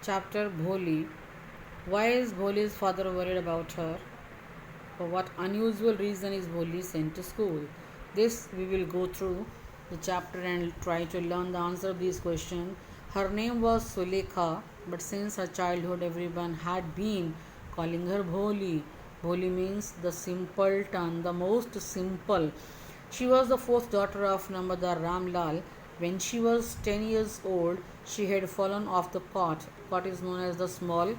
Chapter Bholi. Why is Bholi's father worried about her? For what unusual reason is Bholi sent to school? This we will go through the chapter and try to learn the answer of these questions. Her name was Sulekha, but since her childhood, everyone had been calling her Bholi. Bholi means the simpleton, the most simple. She was the fourth daughter of Namadar Ramlal. When she was 10 years old, she had fallen off the cot. Cot is known as the small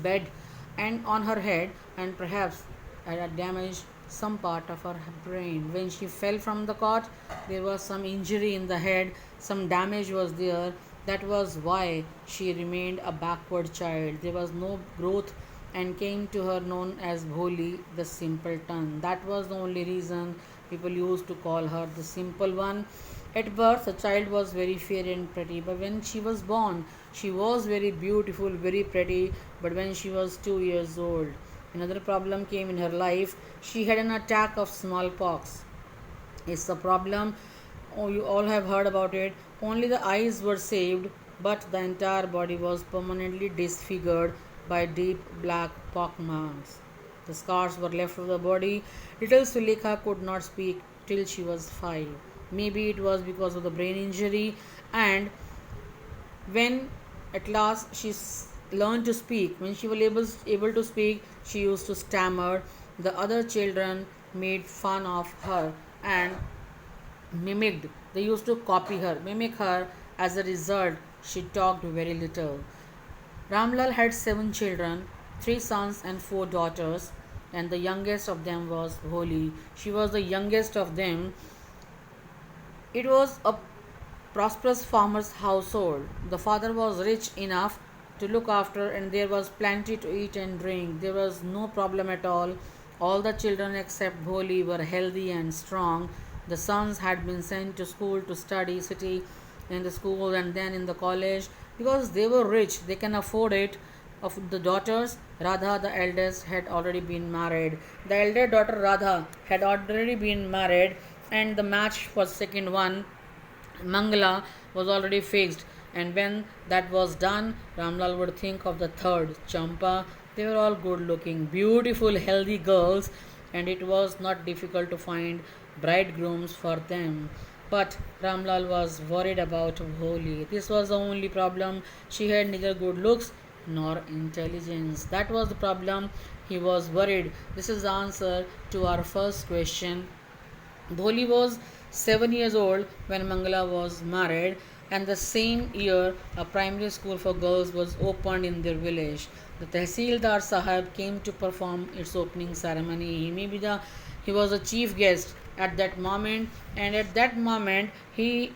bed and on her head and perhaps had damaged some part of her brain. When she fell from the cot, there was some injury in the head, some damage was there. That was why she remained a backward child. There was no growth and came to her known as Bholi, the simpleton. That was the only reason people used to call her the simple one. At birth, the child was very fair and pretty, but when she was born, she was very beautiful, very pretty. But when she was 2 years old, another problem came in her life. She had an attack of smallpox. It's a problem. Oh, you all have heard about it. Only the eyes were saved, but the entire body was permanently disfigured by deep black pock marks. The scars were left of the body. Little Sulekha could not speak till she was 5. Maybe it was because of the brain injury, and when at last learned to speak, when she was able to speak, she used to stammer. The other children made fun of her and mimicked. They used to copy her, mimic her. As a result, she talked very little. Ramlal had 7 children, 3 sons and 4 daughters, and the youngest of them was Holi. She was the youngest of them. It was a prosperous farmer's household. The father was rich enough to look after, and there was plenty to eat and drink. There was no problem at all. All the children except Bholi were healthy and strong. The sons had been sent to school to study city in the school and then in the college because they were rich, they can afford it. Of the daughters, Radha, the eldest, had already been married. The elder daughter Radha had already been married, and the match for second one, Mangala, was already fixed. And when that was done, Ramlal would think of the third, Champa. They were all good looking, beautiful, healthy girls, and it was not difficult to find bridegrooms for them. But Ramlal was worried about Holi. This was the only problem. She had neither good looks nor intelligence. That was the problem. He was worried. This is the answer to our first question. Dholi was 7 years old when Mangala was married, and the same year a primary school for girls was opened in their village. The Tehsildar Sahib came to perform its opening ceremony. He was a chief guest at that moment, and at that moment he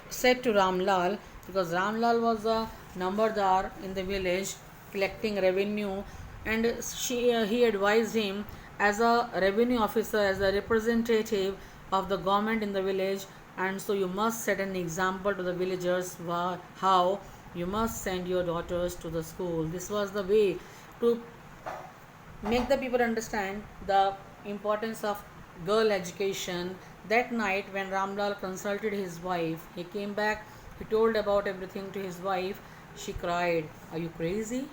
said to Ramlal, because Ramlal was a Nambardar in the village collecting revenue, and he advised him as a revenue officer, as a representative of the government in the village, and so you must set an example to the villagers how you must send your daughters to the school. This was the way to make the people understand the importance of girl education. That night, when Ramlal consulted his wife, he came back, he told about everything to his wife. She cried, "Are you crazy?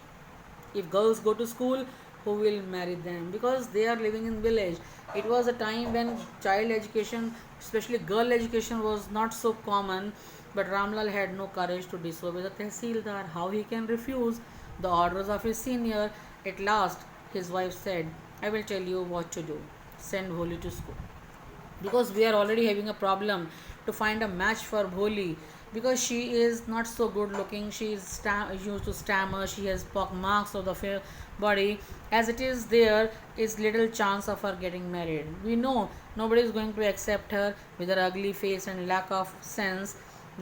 If girls go to school, who will marry them? Because they are living in village." It was a time when child education, especially girl education, was not so common. But Ramlal had no courage to disobey the Tehsildar. How he can refuse the orders of his senior? At last, his wife said, "I will tell you what to do. Send Holi to school, because we are already having a problem to find a match for Bholi, because she is not so good looking. She is used to stammer. She has pock marks of the fair body. As it is, there is little chance of her getting married. We know nobody is going to accept her with her ugly face and lack of sense.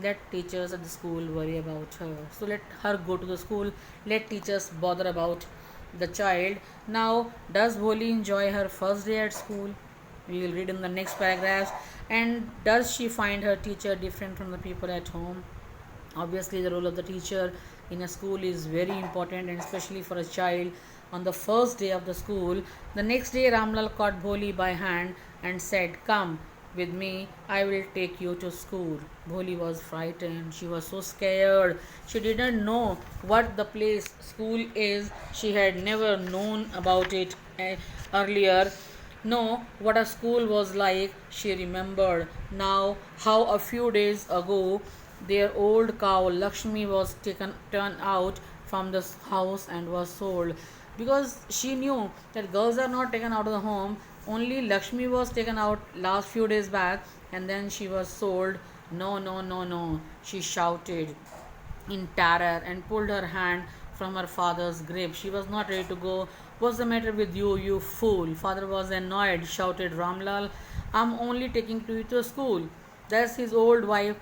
Let teachers at the school worry about her. So let her go to the school. Let teachers bother about the child." Now, does Bholi enjoy her first day at school? We will read in the next paragraphs. And does she find her teacher different from the people at home? Obviously, the role of the teacher in a school is very important, and especially for a child. On the first day of the school, the next day, Ramlal caught Bholi by hand and said, "Come, with me. I will take you to school. Bholi was frightened. She was so scared. She didn't know what the place school is. She had never known about it earlier. No, what a school was like, she remembered now how a few days ago their old cow Lakshmi was turned out from the house and was sold. Because she knew that girls are not taken out of the home, only Lakshmi was taken out last few days back and then she was sold. No, no, no, no, she shouted in terror and pulled her hand from her father's grip. She was not ready to go. What's the matter with you, you fool? Father was annoyed, shouted Ramlal. I'm only taking you to school. Thus his old wife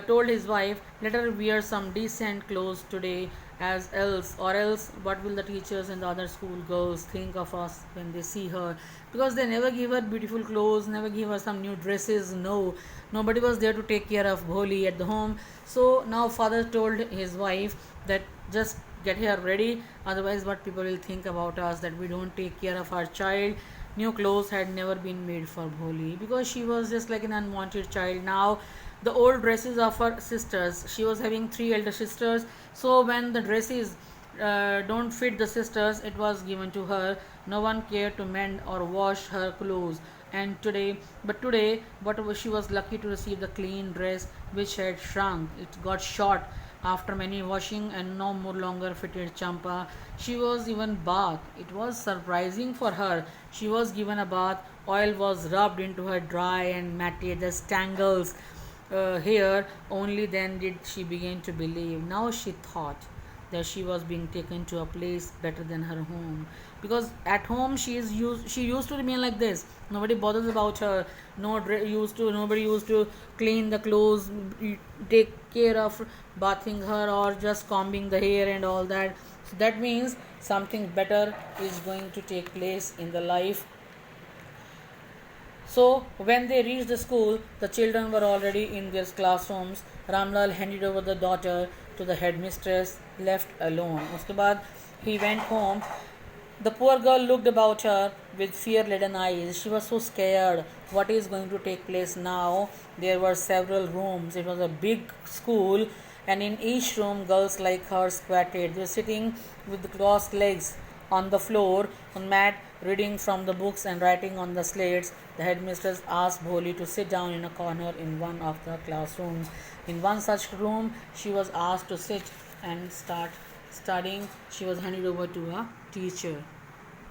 told his wife, let her wear some decent clothes today, as else, or else, what will the teachers and the other school girls think of us when they see her? Because they never give her beautiful clothes, never give her some new dresses. No, nobody was there to take care of Bholi at the home. So now father told his wife that just get her ready, otherwise what people will think about us, that we don't take care of our child. New clothes had never been made for Bholi because she was just like an unwanted child. Now the old dresses of her sisters, she was having three elder sisters, so when the dresses don't fit the sisters, it was given to her. No one cared to mend or wash her clothes. And today, she was lucky to receive the clean dress which had shrunk. It got short after many washing and no more longer fitted Champa. She was even bathed. It was surprising for her. She was given a bath. Oil was rubbed into her dry and matted the tangles hair. Only then did she begin to believe. Now she thought that she was being taken to a place better than her home, because at home she used to remain like this. Nobody bothers about her. Nobody used to clean the clothes, take care of bathing her or just combing the hair and all that. So that means something better is going to take place in the life. So when they reached the school, the children were already in their classrooms. Ramlal handed over the daughter to the headmistress, left alone. उसके बाद he went home. The poor girl looked about her with fear-laden eyes. She was so scared. What is going to take place now? There were several rooms. It was a big school, and in each room, girls like her squatted. They were sitting with crossed legs on the floor, on mat, reading from the books and writing on the slates. The headmistress asked Bholi to sit down in a corner in one of the classrooms. In one such room, she was asked to sit and start studying. She was handed over to a teacher.